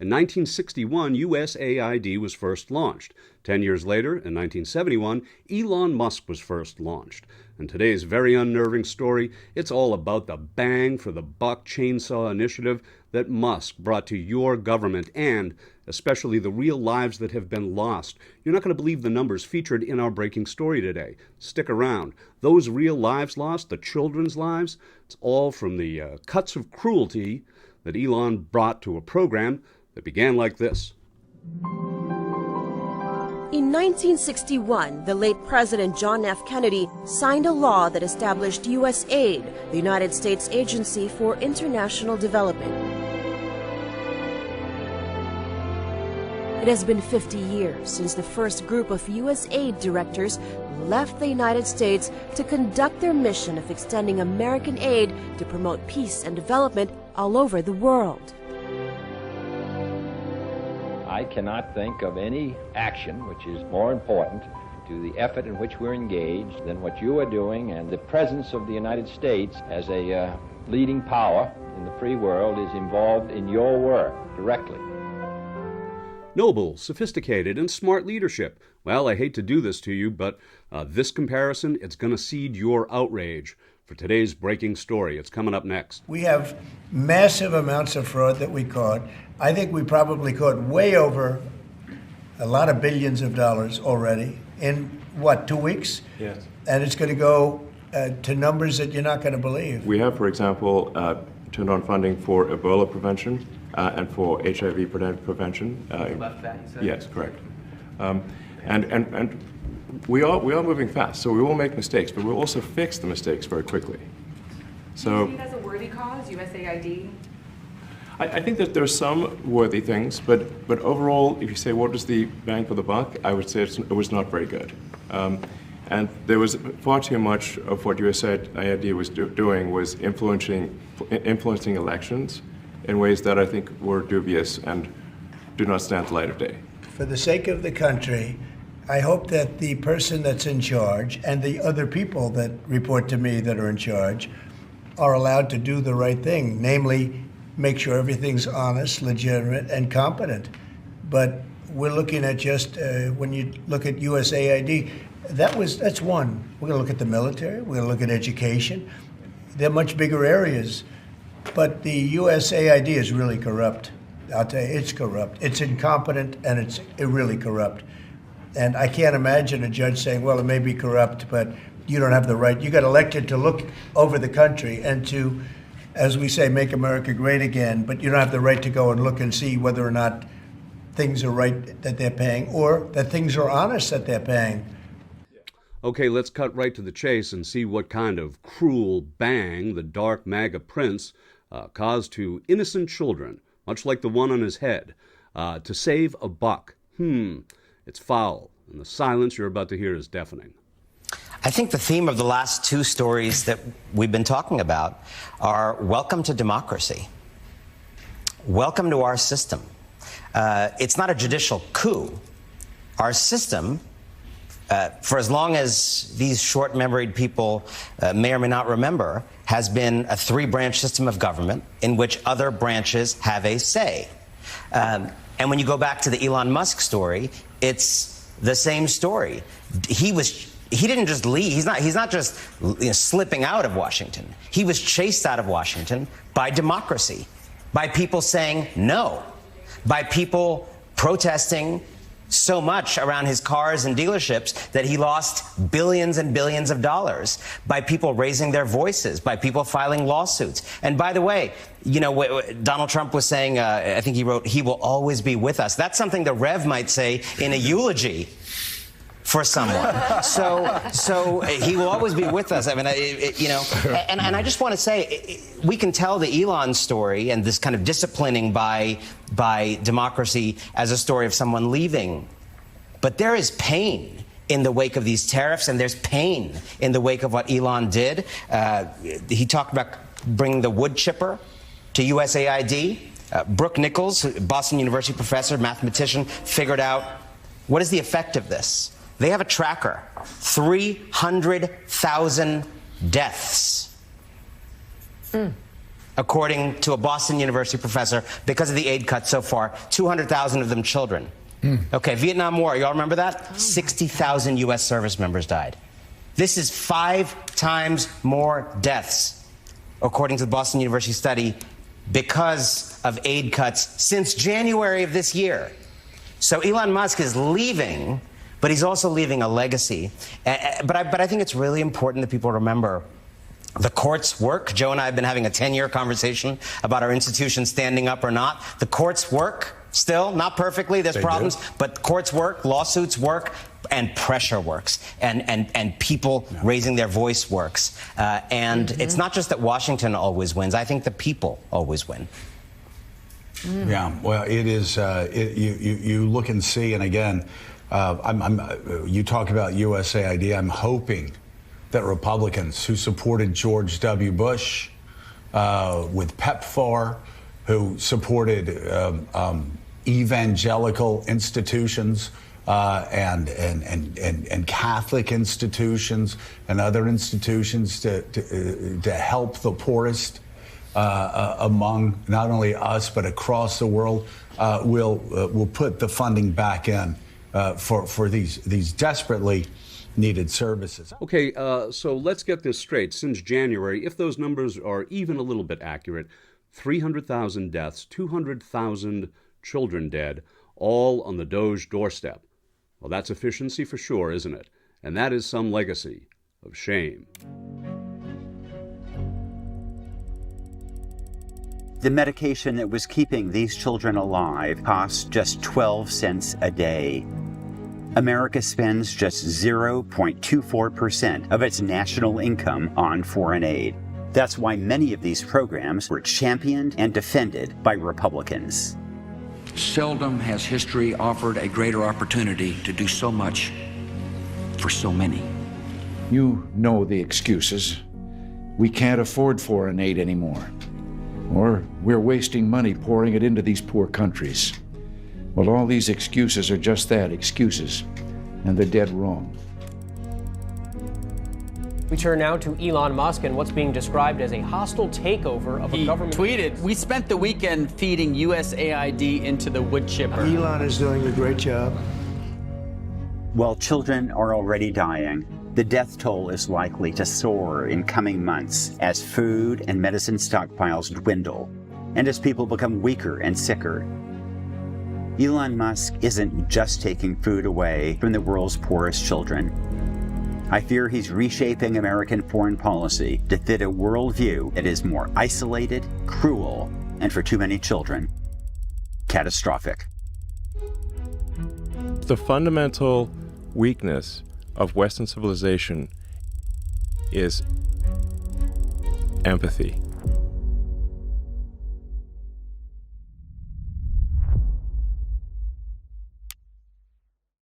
In 1961, USAID was first launched. 10 years later, in 1971, Elon Musk was first launched. And today's very unnerving story, it's all about the bang for the buck chainsaw initiative that Musk brought to your government and especially the real lives that have been lost. You're not going to believe the numbers featured in our breaking story today. Stick around. Those real lives lost, the children's lives, it's all from the cuts of cruelty that Elon brought to a program that began like this. In 1961, the late President John F. Kennedy signed a law that established USAID, the United States Agency for International Development. It has been 50 years since the first group of USAID directors left the United States to conduct their mission of extending American aid to promote peace and development all over the world. I cannot think of any action which is more important to the effort in which we're engaged than what you are doing, and the presence of the United States as a leading power in the free world is involved in your work directly. Noble, sophisticated, and smart leadership. Well, I hate to do this to you, but this comparison, it's going to seed your outrage. For today's breaking story, it's coming up next. We have massive amounts of fraud that we caught. I think we probably caught way over a lot of billions of dollars already in, 2 weeks? Yes. And it's going to go to numbers that you're not going to believe. We have, for example, turned on funding for Ebola prevention and for HIV prevention. Yes, correct. And we are moving fast, so we will make mistakes, but we'll also fix the mistakes very quickly. So, do you see it as a worthy cause, USAID? I think that there are some worthy things, but overall, if you say what is the bang for the buck, I would say it was not very good. And there was far too much of what USAID was doing was influencing elections in ways that I think were dubious and do not stand the light of day. For the sake of the country, I hope that the person that's in charge and the other people that report to me that are in charge are allowed to do the right thing, namely make sure everything's honest, legitimate, and competent. But we're looking at just, when you look at USAID, that's one. We're going to look at the military, we're going to look at education. They're much bigger areas. But the USAID is really corrupt. I'll tell you, it's corrupt. It's incompetent, and it's really corrupt. And I can't imagine a judge saying, well, it may be corrupt, but you don't have the right. You got elected to look over the country and to, as we say, make America great again, but you don't have the right to go and look and see whether or not things are right that they're paying or that things are honest that they're paying. Okay, let's cut right to the chase and see what kind of cruel bang the dark MAGA prince caused to innocent children, much like the one on his head, to save a buck. It's foul, and the silence you're about to hear is deafening. I think the theme of the last two stories that we've been talking about are welcome to democracy. Welcome to our system. It's not a judicial coup. Our system, for as long as these short-memoried people may or may not remember, has been a three-branch system of government in which other branches have a say. And when you go back to the Elon Musk story, it's the same story. He didn't just leave. He's not just slipping out of Washington. He was chased out of Washington by democracy, by people saying no, by people protesting so much around his cars and dealerships that he lost billions and billions of dollars, by people raising their voices, by people filing lawsuits. And by the way, Donald Trump was saying, I think he wrote, he will always be with us. That's something the Rev might say in a eulogy for someone. So he will always be with us. I mean, and I just want to say, we can tell the Elon story and this kind of disciplining by democracy as a story of someone leaving. But there is pain in the wake of these tariffs, and there's pain in the wake of what Elon did. He talked about bringing the wood chipper to USAID. Brooke Nichols, Boston University professor, mathematician, figured out what is the effect of this. They have a tracker, 300,000 deaths according to a Boston University professor, because of the aid cuts so far, 200,000 of them children. Okay, Vietnam War, y'all remember that? 60,000 U.S. service members died. This is 5 times more deaths, according to the Boston University study, because of aid cuts since January of this year. So Elon Musk is leaving, but he's also leaving a legacy. But I think it's really important that people remember the courts work. Joe and I have been having a 10-year conversation about our institutions standing up or not. The courts work still, not perfectly. There's problems, but courts work, lawsuits work, and pressure works, and people raising their voice works. And it's not just that Washington always wins. I think the people always win. Yeah, well, it is. You look and see, and again, you talk about USAID. I'm hoping that Republicans who supported George W. Bush with PEPFAR, who supported evangelical institutions and Catholic institutions and other institutions to help the poorest among not only us but across the world, will put the funding back in for these desperately needed services. Okay, so let's get this straight. Since January, if those numbers are even a little bit accurate, 300,000 deaths, 200,000 children dead, all on the DOGE doorstep. Well, that's efficiency for sure, isn't it? And that is some legacy of shame. The medication that was keeping these children alive costs just 12 cents a day. America spends just 0.24% of its national income on foreign aid. That's why many of these programs were championed and defended by Republicans. Seldom has history offered a greater opportunity to do so much for so many. You know the excuses. We can't afford foreign aid anymore. Or we're wasting money pouring it into these poor countries. Well, all these excuses are just that, excuses, and they're dead wrong. We turn now to Elon Musk and what's being described as a hostile takeover of a government. He tweeted, "We spent the weekend feeding USAID into the wood chipper." Elon is doing a great job. While children are already dying, the death toll is likely to soar in coming months as food and medicine stockpiles dwindle and as people become weaker and sicker. Elon Musk isn't just taking food away from the world's poorest children. I fear he's reshaping American foreign policy to fit a worldview that is more isolated, cruel, and for too many children, catastrophic. The fundamental weakness of Western civilization is empathy.